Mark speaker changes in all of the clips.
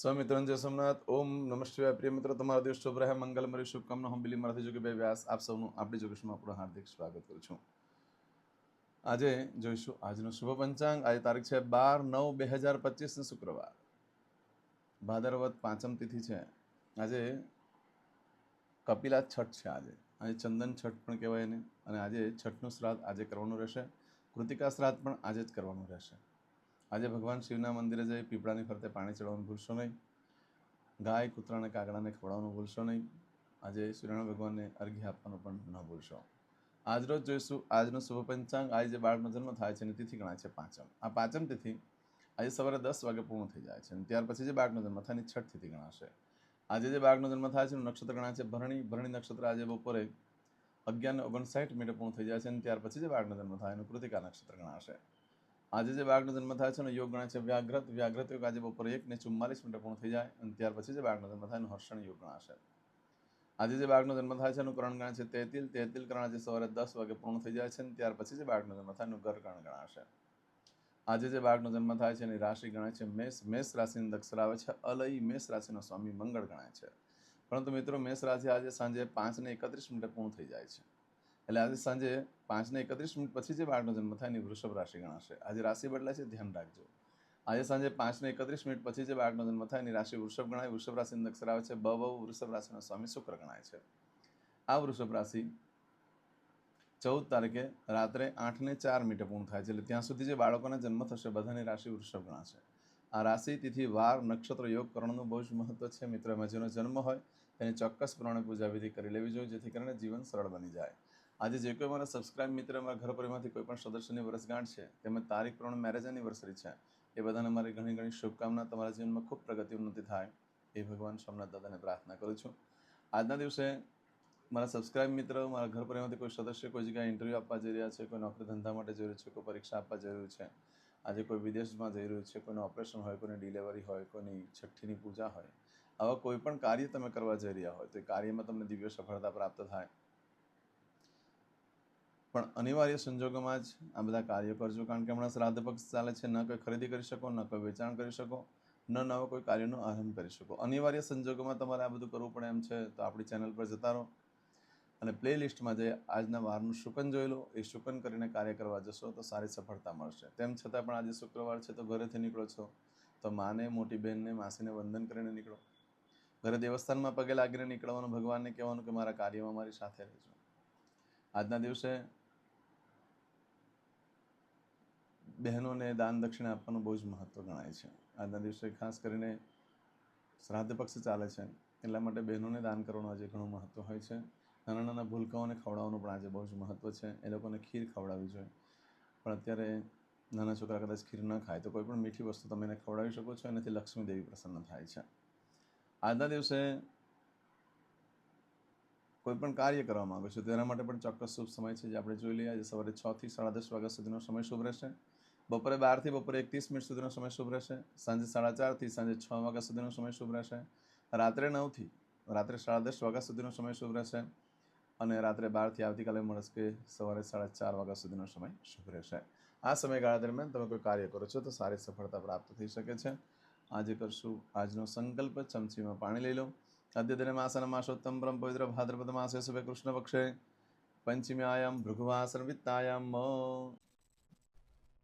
Speaker 1: સ્વામિત્રણ જય સોમનાથ. ઓમ નમઃ શિવાય. પ્રિય મિત્રો, તમારો દિવસ શુભ રહે, મંગલમય શુભકામના. હું બિલી મારાથી જોગીભાઈ વ્યાસ આપ સૌનું આપણી જોગેશમાં આપણું હાર્દિક સ્વાગત કરું છું. આજે જોઈશું આજનું શુભ પંચાંગ. આજે તારીખ છે 12/9/2025 શુક્રવાર, ભાદરવદ પાંચમ તિથિ છે. આજે કપિલા છઠ છે. આજે ચંદન છઠ પણ કહેવાય એને. અને આજે છઠનું શ્રાદ્ધ આજે કરવાનું રહેશે. કૃતિકા શ્રાદ્ધ પણ આજે જ કરવાનું રહેશે. આજે ભગવાન શિવના મંદિરે જઈ પીપળાની ફરતે પાણી ચડાવવાનું ભૂલશો નહીં. ગાય કૂતરાને કાગડાને ખવડાવવાનું ભૂલશો નહીં. આજે સૂર્યનારાયણ ભગવાનને અર્ઘ્ય આપવાનું પણ ન ભૂલશો. આજરોજ જોઈશું આજનું શુભ પંચાંગ. આજે જે બાળકનો જન્મ થાય છે એની તિથિ ગણાય છે પાંચમ. આ પાંચમ તિથિ આજે સવારે 10 વાગે પૂર્ણ થઈ જાય છે. ત્યાર પછી જે બાળકનો જન્મ થાય એની છઠ તિથિ ગણાશે. આજે જે બાળકનો જન્મ થાય છે એનું નક્ષત્ર ગણાય છે ભરણી. ભરણી નક્ષત્ર આજે બપોરે 11:59 પૂર્ણ થઈ જાય છે. અને ત્યાર પછી જે બાળકનો જન્મ થાય એનું કૃતિકા નક્ષત્ર ગણાશે. આજે જે બાળકનો જન્મ થાય છે એનો યોગ ગણાય છે વ્યાઘ્રત. વ્યાઘ્રત યોગ આજે બપોરે 1:44 પૂર્ણ થઈ જાય અને ત્યાર પછી જે બાળકનો જન્મ થાય એનું હર્ષણ યોગ ગણાશે. આજે જે બાળકનો જન્મ થાય છે એનું કરણ ગણાય છે તેતિલ. તેતિલ કરણ આજે સવારે 10 વાગે પૂર્ણ થઈ જાય છે અને ત્યાર પછી જે બાળકનો જન્મ થાય એનું ગરકરણ ગણાશે. આજે જે બાળકનો જન્મ થાય છે એની રાશિ ગણાય છે મેષ. મેષ રાશિની અક્ષર આવે છે અલય. મેષ રાશિનો સ્વામી મંગળ ગણાય છે. પરંતુ મિત્રો, મેષ રાશિ આજે સાંજે 5:31 પૂર્ણ થઈ જાય છે. એટલે આજે સાંજે 5:31 પછી જે બાળકનો જન્મ થાય એની વૃષભ રાશિ ગણાશે. આજે રાશિ બદલાય છે, ધ્યાન રાખજો. આજે સાંજે 5:31 પછી જે બાળકનો જન્મ થાય એની રાશિ વૃષભ ગણાય. વૃષભ રાશિની અક્ષર આવે છે બ. વૃષભ રાશિનો સ્વામી શુક્ર ગણાય છે. આ વૃષભ રાશિ 14 તારીખે રાત્રે 8:04 પૂર્ણ થાય છે. એટલે ત્યાં સુધી જે બાળકોના જન્મ થશે બધાની રાશિ વૃષભ ગણાશે. આ રાશિ, તિથિ, વાર, નક્ષત્ર, યોગ, કરણનું બહુ જ મહત્વ છે. મિત્રો, એમાં જેનો જન્મ હોય તેની ચોક્કસ પ્રમાણે પૂજા વિધિ કરી લેવી જોઈએ, જેથી કરીને જીવન સરળ બની જાય. આજે જે કોઈ મારા સબસ્ક્રાઇબ મિત્ર, અમારા ઘર પરિવારમાંથી કોઈ પણ સદસ્યની વર્ષગાંઠ છે, તેમજ તારીખ પ્રમાણે મેરેજ એનિવર્સરી છે, એ બધાને મારી ઘણી ઘણી શુભકામના. તમારા જીવનમાં ખૂબ પ્રગતિ ઉન્નતિ થાય એ ભગવાન સોમનાથ દાદાને પ્રાર્થના કરું છું. આજના દિવસે મારા સબસ્ક્રાઇબ મિત્ર, મારા ઘર પરિવારમાંથી કોઈ સદસ્ય કોઈ જગ્યાએ ઇન્ટરવ્યૂ આપવા જઈ રહ્યા છે, કોઈ નોકરી ધંધા માટે જઈ રહ્યું છે, કોઈ પરીક્ષા આપવા જઈ રહ્યું છે, આજે કોઈ વિદેશમાં જઈ રહ્યું છે, કોઈનું ઓપરેશન હોય, કોઈની ડિલિવરી હોય, કોઈની છઠ્ઠીની પૂજા હોય, આવા કોઈ પણ કાર્ય તમે કરવા જઈ રહ્યા હોય તો એ કાર્યમાં તમને દિવ્ય સફળતા પ્રાપ્ત થાય. પણ અનિવાર્ય સંજોગોમાં જ આ બધા કાર્યો કરજો, કારણ કે હમણાં શ્રાદ્ધ પક્ષ ચાલે છે. ન કોઈ ખરીદી કરી શકો, ન કોઈ વેચાણ કરી શકો, ન નવો કોઈ કાર્યનો આરંભ કરી શકો. અનિવાર્ય સંજોગોમાં તમારે આ બધું કરવું પડે એમ છે તો આપણી ચેનલ પર જતા રહો અને પ્લે લિસ્ટમાં જઈ આજના વારનું શુકન જોઈ લો. એ શુકન કરીને કાર્ય કરવા જશો તો સારી સફળતા મળશે. તેમ છતાં પણ આજે શુક્રવાર છે તો ઘરેથી નીકળો છો તો માને, મોટી બહેનને, માસીને વંદન કરીને નીકળો. ઘરે દેવસ્થાનમાં પગે લાગીને નીકળવાનું, ભગવાનને કહેવાનું કે મારા કાર્યમાં મારી સાથે રહેજો. આજના દિવસે બહેનોને દાન દક્ષિણા આપવાનું બહુ જ મહત્વ ગણાય છે. આજના દિવસે ખાસ કરીને શ્રાદ્ધ પક્ષ ચાલે છે એટલા માટે બહેનોને દાન કરવાનું આજે ઘણું મહત્વ હોય છે. નાના નાના ભૂલકાઓને ખવડાવવાનું પણ આજે બહુ જ મહત્વ છે. એ લોકોને ખીર ખવડાવવી જોઈએ. પણ અત્યારે નાના છોકરા કદાચ ખીર ન ખાય તો કોઈ પણ મીઠી વસ્તુ તમે એને ખવડાવી શકો છો. એનાથી લક્ષ્મી દેવી પ્રસન્ન થાય છે. આજના દિવસે કોઈ પણ કાર્ય કરવા માંગો છો તેના માટે પણ ચોક્કસ શુભ સમય છે, જે આપણે જોઈ લઈએ. આજે સવારે 6 થી 10:30 વાગ્યા સુધીનો સમય શુભ રહેશે. બપોરે 12 થી બપોરે 31 સુધીનો સમય શુભ રહેશે. સાંજે 4:30 થી સાંજે 6 વાગ્યા સુધીનો સમય શુભ રહેશે. રાત્રે 9 થી રાત્રે 10:30 વાગ્યા સુધીનો સમય શુભ રહેશે. અને રાત્રે 12 થી આવતીકાલે મળસ્કે સવારે 4:30 વાગ્યા સુધીનો સમય શુભ રહેશે. આ સમયગાળા દરમિયાન તમે કોઈ કાર્ય કરો છો તો સારી સફળતા પ્રાપ્ત થઈ શકે છે. આજે કરશું આજનો સંકલ્પ. ચમચીમાં પાણી લઈ લો. અદ્યતને માસન માસોત્તમ પરમ પવિત્ર ભાદ્રપદ માસે શુભે કૃષ્ણ પક્ષે પંચમ્યાયામ ભૃગુવાસન વિત્તાયામ.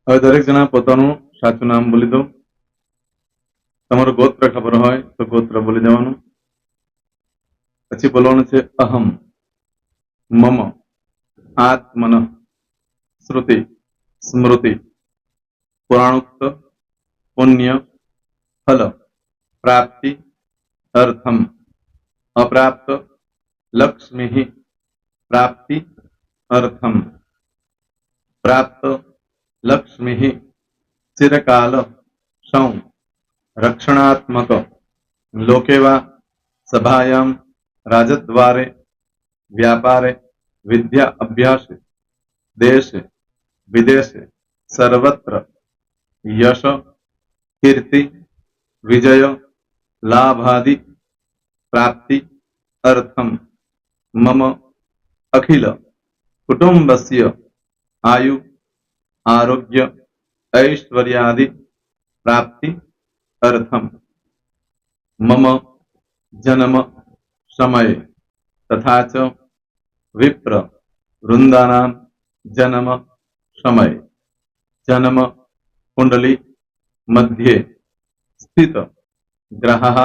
Speaker 2: હવે દરેક જણા પોતાનું સાચું નામ બોલી દો. તમારું ગોત્ર ખબર હોય તો ગોત્ર બોલી દેવાનું. પછી બોલવાનું છે અહમ, મમ, આત્મન, શ્રુતિ, સ્મૃતિ, પુરાણોક્ત, પુણ્ય, ફલ, પ્રાપ્તિ, અર્થમ, અપ્રાપ્ત, લક્ષ્મી, પ્રાપ્તિ, અર્થમ, પ્રાપ્ત, લક્ષ્મી, ચિરકાલ, સૌ, રક્ષણાત્મક, લોકેવા, સભાયામ, રાજદ્વારે, વ્યાપારે, વિદ્યા અભ્યાસે, દેશે વિદેશે, સર્વત્ર યશ, કીર્તિ, વિજય, લાભાદિ, પ્રાપ્તિ, અર્થમ, મમ, અખિલ કુટુંબસ્ય આયુ, આરોગ્ય, ઐશ્વર્યાદિ, પ્રાપ્તિ, અર્થમ. मम जन्म समये तथा च विप्र वृंदानां जन्म समये जन्म कुंडली मध्ये स्थित ग्रहः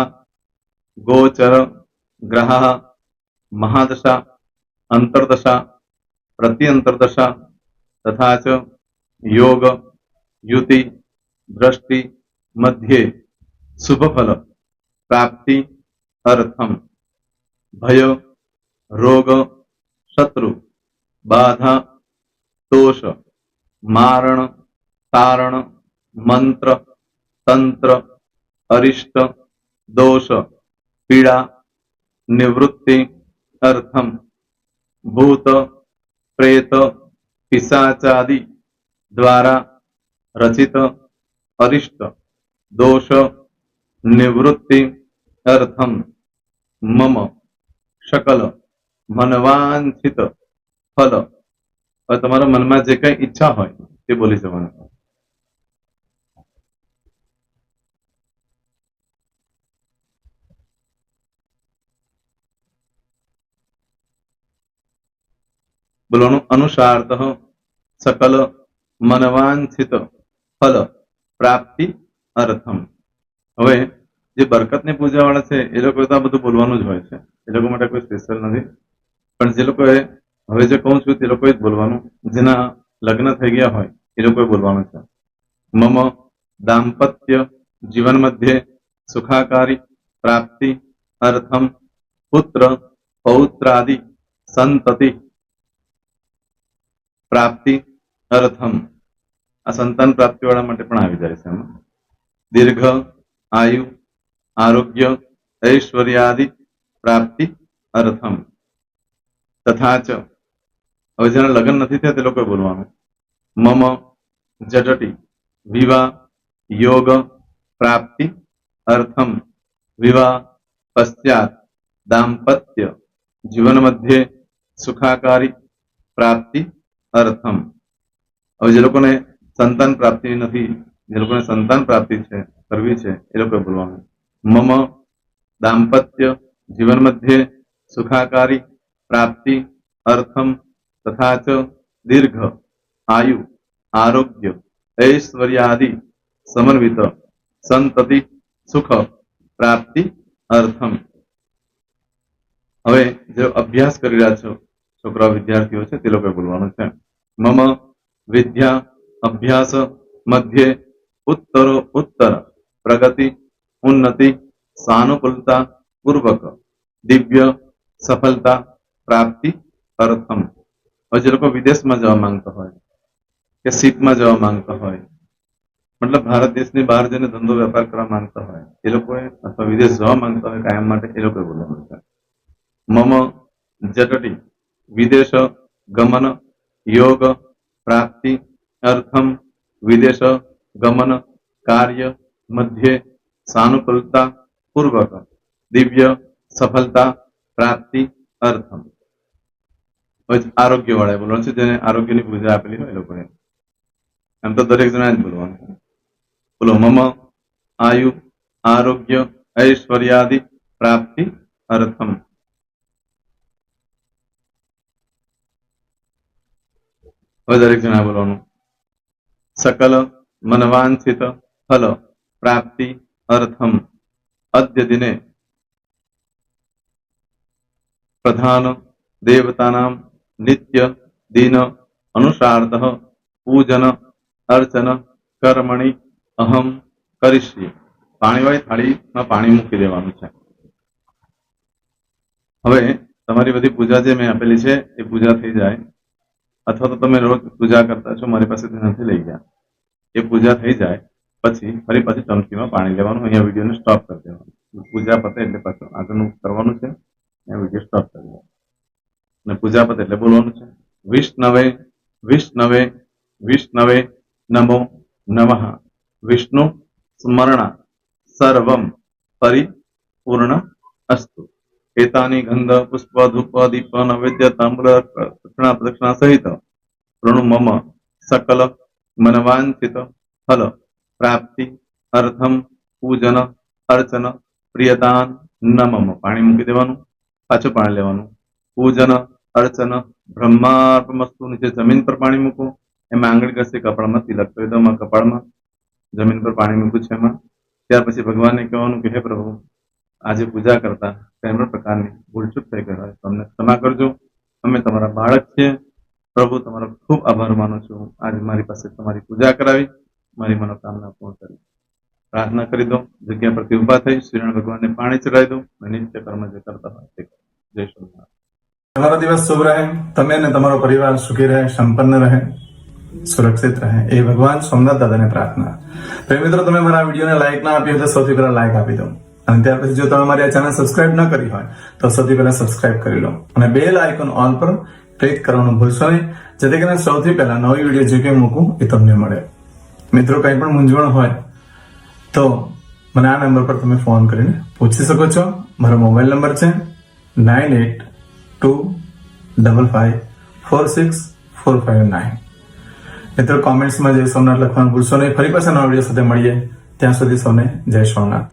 Speaker 2: गोचर ग्रहः महादशा अंतर्दशा प्रत्यंतर्दशा तथा च योग युति दृष्टि मध्ये शुभ फल प्राप्ति अर्थम भय रोग शत्रु बाधा दोष मारण तारण मंत्र तंत्र अरिष्ट दोष पीड़ा निवृत्ति अर्थम भूत प्रेत पिशाचादि द्वारा रचित अरिष्ट दोष निवृत्ति अर्थम मम सकल मनवांछित फल और તમારા મનમાં જે કઈ ઈચ્છા હોય તે બોલી જવાનું. બોલવાનું અનુસારતઃ सकल मनवांछित फल प्राप्ति अर्थम. હવે જે બરકતની પૂજા વાળા છે એ લોકો તો આ બધું બોલવાનું જ હોય છે, એ લોકો માટે કોઈ સ્પેશિયલ નથી. પણ જે લોકોએ હવે જે કહું છું તે લોકોએ જ બોલવાનું, જેના લગ્ન થઈ ગયા હોય એ લોકોએ બોલવાનું છે. મમ દાંપત્ય જીવન મધ્યે સુખાકારી પ્રાપ્તિ અર્થમ પુત્ર પૌત્રાદિ સંતતિ પ્રાપ્તિ અર્થમ. આ સંતાન પ્રાપ્તિ વાળા માટે પણ આવી જાય છે એમાં. દીર્ઘ આયુ આરોગ્ય ઐશ્વર્યાદિ પ્રાપ્તિ અર્થમ. તથા ચ હવે જેના લગ્ન નથી થયા તે લોકોએ બોલવાનું. મમ જટટી વિવાહ યોગ પ્રાપ્તિ અર્થમ વિવાહ પશ્ચાત દાંપત્ય જીવન મધ્યે સુખાકારી પ્રાપ્તિ અર્થમ. હવે જે લોકોને સંતાન પ્રાપ્તિ નથી, જે લોકોને સંતાન પ્રાપ્તિ છે કરવી છે એ લોકોએ બોલવાનું. મમ દાંપત્ય જીવન મધ્યે સુખાકારી પ્રાપ્તિ અર્થમ તથા ચ દીર્ઘ આયુ આરોગ્ય ઐશ્વર્યાદિ સમન્વિત સંતતિ સુખ પ્રાપ્તિ અર્થમ. હવે જે અભ્યાસ કરી રહ્યા છો છોકરા વિદ્યાર્થીઓ છે તે લોકોએ બોલવાનું છે. મમ વિદ્યા અભ્યાસ મધ્યે ઉત્તરો ઉત્તર પ્રગતિ ઉન્નતિ સાનુકૂલતા પૂર્વક દિવ્ય સફળતા પ્રાપ્તિ અર્થમ. હવે જે લોકો વિદેશમાં જવા માંગતા હોય કે શીપમાં જવા માંગતા હોય, મતલબ ભારત દેશની બહાર જઈને ધંધો વેપાર કરવા માંગતા હોય એ લોકોએ, અથવા વિદેશ જવા માંગતા હોય કાયમ માટે, એ લોકોએ બોલવાનું છે. મમ જટટી વિદેશ ગમન યોગ પ્રાપ્તિ અર્થમ વિદેશ ગમન કાર્ય મધ્યે સાનુકૂલતા પૂર્વક દિવ્ય સફળતા પ્રાપ્તિ અર્થમ. આરોગ્ય વાળા બોલવાનું છે, જેને આરોગ્યની પૂજા આપેલી હોય એ લોકોએ. એમ તો દરેક જણા જ બોલવાનું. બોલો મમ આયુ આરોગ્ય ઐશ્વર્યાદિ પ્રાપ્તિ અર્થમ. હવે દરેક જણા બોલવાનું. सकल मनवांछित फल प्राप्ति अर्थम अद्य दिने प्रधान देवतानां नित्य दिन अनुसारतः पूजन अर्चन कर्मणि अहम करिष्ये. પાણીવાળી થાળીમાં પાણી મૂકી દેવાનું છે. હવે તમારી બધી પૂજા જે મેં આપેલી છે એ પૂજા થઈ જાય, અથવા તો તમે રોજ પૂજા કરતા છો મારી પાસેથી નથી લઈ ગયા, એ પૂજા થઈ જાય પછી ફરી પાછી ચમચીમાં પાણી લેવાનું. અહીંયા વિડીયોને સ્ટોપ કરી દેવાનું. પૂજા પતે એટલે પાછું આગળનું કરવાનું છે. અહીંયા વિડીયો સ્ટોપ કરી દેવાનો અને પૂજા પતે એટલે બોલવાનું છે. વિષ્ણવે વિષ્ણવે વિષ્ણવે નમો નમઃ વિષ્ણુ સ્મરણા સર્વમ પરિપૂર્ણ અસ્તુ. એતાની ગંધ પુષ્પ ધૂપ દીપ નૈવેદ્ય તાંબૂલ દક્ષિણા પ્રદક્ષિણા સહિત પ્રણુ મમ સકલ મનવાંછિત ફલ પ્રાપ્તિ અર્થમ પૂજન અર્ચન પ્રિયદાન ન મમ પાણી મૂકી દેવાનું, પાછું પાણી લેવાનું. પૂજન અર્ચન બ્રહ્માર્પણમસ્તુ નીચે જમીન પર પાણી મૂકો, એમાં આંગળી ઘસી કપાળમાં તિલક કરી દો. કપાળમાં જમીન પર પાણી મૂક્યું છે એમાં. ત્યાર પછી ભગવાનને કહેવાનું કે હે પ્રભુ, આજે પૂજા કરતા કોઈ પણ પ્રકારની ભૂલચૂક થઈ ગઈ હોય તો અમને ક્ષમા કરજો. અમે તમારા બાળક છીએ. પ્રભુ તમારો ખૂબ આભાર માનું છું. આજે મારી પાસે તમારી પૂજા કરાવી, મારી મનોકામના પૂર્ણ કરી. પ્રાર્થના કરી દો. જગ્યા પરથી ઉભા થઈ શ્રીનારાયણ ભગવાનને પાણી ચડાવી દો અને નિત્ય કર્મ જે કરતા હોય તે કરો. જય સ્વામિનારાયણ.
Speaker 3: તમારો દિવસ શુભ રહે. તમે અને તમારો પરિવાર સુખી રહે, સંપન્ન રહે, સુરક્ષિત રહે એ ભગવાન સોમનાથ દાદાને પ્રાર્થના. તો મિત્રો, તમે મારા વિડીયોને લાઈક ના આપી હોય તો સૌથી પહેલા લાઈક આપી દો. અને ત્યાર પછી જો તમે મારી આ ચેનલ સબસ્ક્રાઇબ ન કરી હોય તો સૌથી પહેલા સબસ્ક્રાઇબ કરી લો અને બેલ આઇકોન ઓલ પર ક્લિક કરવાનું ભૂલશો નહીં, જેથી કરીને સૌથી પહેલા નવી વિડીયો જે કંઈ મૂકું એ તમને મળે. મિત્રો, કંઈ પણ મૂંઝવણ હોય તો મને આ નંબર પર તમે ફોન કરીને પૂછી શકો છો. મારો મોબાઈલ નંબર છે 9825546459. મિત્રો, કોમેન્ટ્સમાં જય સોમનાથ લખવાનું ભૂલશો નહીં. ફરી પાછા નવા વિડીયો સાથે મળીએ. ત્યાં સુધી સૌને જય સોમનાથ.